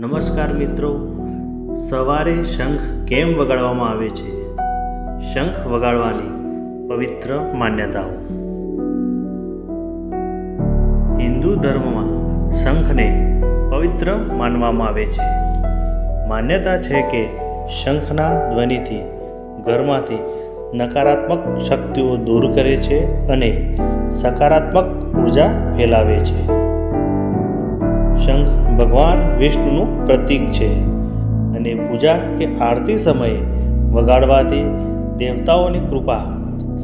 નમસ્કાર મિત્રો, સવારે શંખ કેમ વગાડવામાં આવે છે? શંખ વગાડવાની પવિત્ર માન્યતાઓ. હિન્દુ ધર્મમાં શંખને પવિત્ર માનવામાં આવે છે. માન્યતા છે કે શંખના ધ્વનિથી ઘરમાંથી નકારાત્મક શક્તિઓ દૂર કરે છે અને સકારાત્મક ઉર્જા ફેલાવે છે. શંખ ભગવાન વિષ્ણુનું પ્રતીક છે અને પૂજા કે આરતી સમયે વગાડવાથી દેવતાઓની કૃપા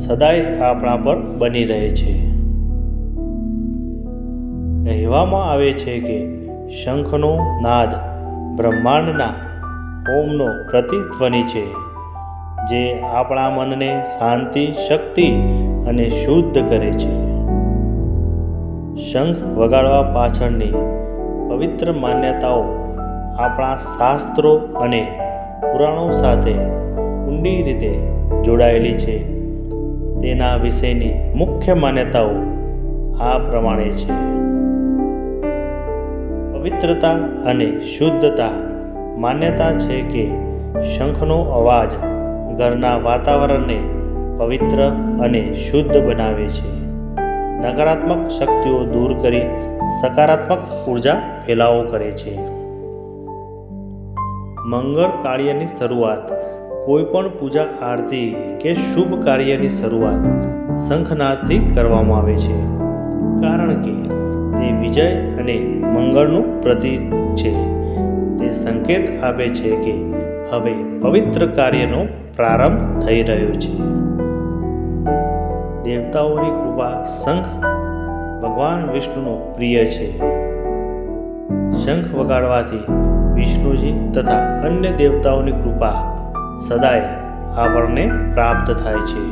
સદાય આપણા પર બની રહે છે. કહેવામાં આવે છે કે શંખનો નાદ બ્રહ્માંડના ઓમનો પ્રતિધ્વનિ છે, જે આપણા મનને શાંતિ, શક્તિ અને શુદ્ધ કરે છે. શંખ વગાડવા પાછળની પવિત્ર માન્યતાઓ આપણા શાસ્ત્રો અને પુરાણો સાથે ઊંડી રીતે જોડાયેલી છે. તેના વિશેની મુખ્ય માન્યતાઓ આ પ્રમાણે છે. પવિત્રતા અને શુદ્ધતા. માન્યતા છે કે શંખનો અવાજ ઘરના વાતાવરણને પવિત્ર અને શુદ્ધ બનાવે છે, નકારાત્મક શક્તિઓ દૂર કરી સકારાત્મક ઉર્જા ફેલાવો કરે છે. મંગળ કાર્યની શરૂઆત. કોઈ પણ પૂજા, આરતી કે શુભ કાર્યની શરૂઆત શંખનાદથી કરવામાં આવે છે, કારણ કે તે વિજય અને મંગળનું પ્રતીક છે. તે સંકેત આપે છે કે હવે પવિત્ર કાર્યનો પ્રારંભ થઈ રહ્યો છે. દેવતાઓની કૃપા. શંખ ભગવાન વિષ્ણુનો પ્રિય છે. શંખ વગાડવાથી વિષ્ણુજી તથા અન્ય દેવતાઓની કૃપા સદાય આપણને પ્રાપ્ત થાય છે.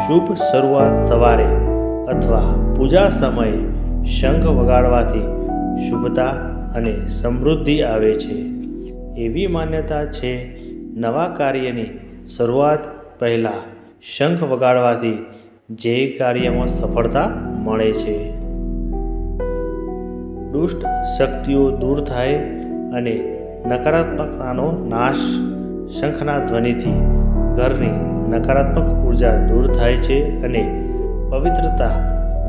શુભ શરૂઆત. સવારે અથવા પૂજા સમયે શંખ વગાડવાથી શુભતા અને સમૃદ્ધિ આવે છે. એવી માન્યતા છે, નવા કાર્યની શરૂઆત પહેલાં શંખ વગાડવાથી જે કાર્યમાં સફળતા મળે છે. દુષ્ટ શક્તિઓ દૂર થાય અને નકારાત્મકતાનો નાશ. શંખના ધ્વનિથી ઘરની નકારાત્મક ઉર્જા દૂર થાય છે અને પવિત્રતા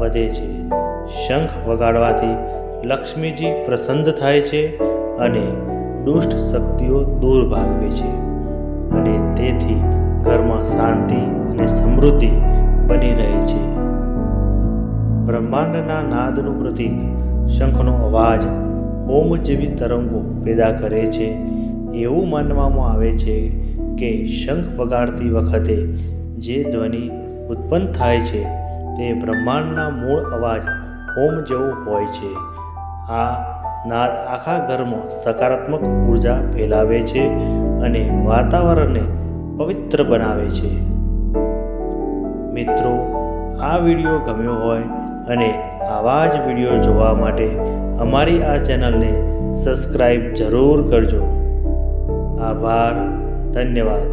વધે છે. શંખ વગાડવાથી લક્ષ્મીજી પ્રસન્ન થાય છે અને દુષ્ટ શક્તિઓ દૂર ભાગવે છે, અને તેથી ઘરમાં શાંતિ અને સમૃદ્ધિ બની રહે છે. બ્રહ્માંડના નાદનું પ્રતીક. શંખનો અવાજ ઓમ જેવી તરંગો પેદા કરે છે. એવું માનવામાં આવે છે કે શંખ વગાડતી વખતે જે ધ્વનિ ઉત્પન્ન થાય છે તે બ્રહ્માંડના મૂળ અવાજ ઓમ જેવો હોય છે. આ નાદ આખા ઘરમાં સકારાત્મક ઉર્જા ફેલાવે છે અને વાતાવરણને પવિત્ર બનાવે છે. મિત્રો, આ વિડીયો ગમ્યો હોય અને આવા જ વિડીયો જોવા માટે અમારી આ ચેનલને સબસ્ક્રાઈબ જરૂર કરજો. આભાર. ધન્યવાદ.